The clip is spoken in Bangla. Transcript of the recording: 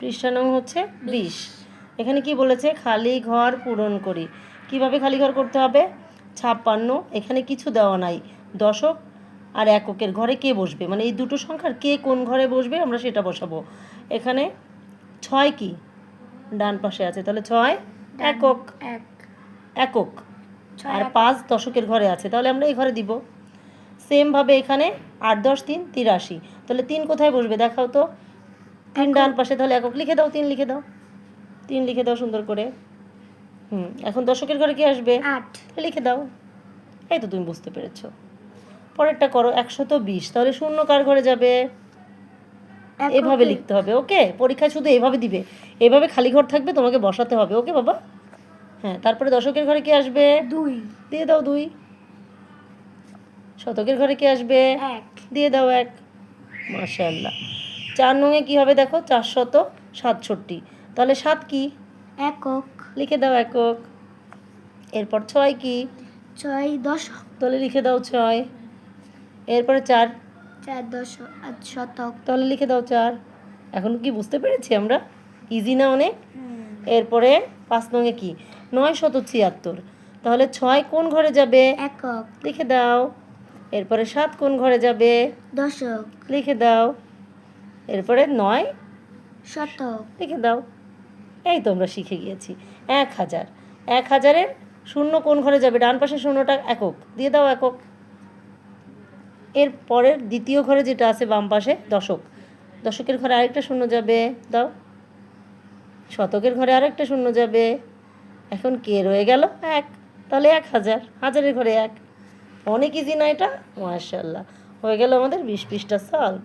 পৃষ্ঠা নং হচ্ছে 20। এখানে কি বলেছে, খালি ঘর পূরণ করি। কিভাবে খালি ঘর করতে হবে? 56, এখানে কিছু দেওয়া নাই, দশক আর এককের ঘরে কে বসবে, মানে এই দুটো সংখ্যার কে কোন ঘরে বসবে আমরা সেটা বসাবো। এখানে 6 কি ডান পাশে আছে, তাহলে 6 একক, একক, আর 5 দশকের ঘরে আছে, তাহলে আমরা এই ঘরে দিব। সেমভাবে এখানে 8 10 3 83, তাহলে 3 কোথায় বসবে দেখাও তো। 3 ডান পাশে, তাহলে একক লিখে দাও, 3 লিখে দাও, 3 লিখে দাও সুন্দর করে। এখন দশকের ঘরে কি আসবে? 8 লিখে দাও। এই তো তুমি বুঝতে পেরেছো। পরেরটা করো 120, তাহলে শূন্য কার ঘরে যাবে? এভাবে লিখতে হবে। ওকে, পরীক্ষায় শুধু এভাবে দিবে, এভাবে খালি ঘর থাকবে, তোমাকে বসাতে হবে। ওকে বাবা? হ্যাঁ, তারপরে দশকের ঘরে কি আসবে? 2 দিয়ে দাও 2। শতকের ঘরে কি আসবে? 1 দিয়ে দাও 1। মাশাআল্লাহ। 4 নঙে কি হবে দেখো? 467, তাহলে 7 কি? একক, লিখে দাও একক। এরপর 6 কি? 6 দশক, তাহলে লিখে দাও 6। এরপরে 4 শতক, তাহলে লিখে দাও 4। এখন কি বুঝতে পেরেছি আমরা? ইজি না অনেক? এরপরে 5 নঙে কি? 976, তাহলে 6 কোন ঘরে যাবে? একক, লিখে দাও। এরপরে 7 কোন ঘরে যাবে? দশক, লিখে দাও। এরপরে 9 শতক, লিখে দাও। এই তো আমরা শিখে গিয়েছি। 1000, 1000-এর শূন্য কোন ঘরে যাবে? ডান পাশে শূন্যটা একক, দিয়ে দাও একক। এর পরের দ্বিতীয় ঘরে যেটা আছে বাম পাশে দশক, দশকের ঘরে আরেকটা শূন্য যাবে, দাও। শতকের ঘরে আরেকটা শূন্য যাবে। এখন কে রয়ে গেল? 1, তাহলে 1000, হাজারের ঘরে 1। অনেক ইজি না এটা? মাশাআল্লাহ, হয়ে গেল আমাদের 20 পৃষ্ঠা সলভ।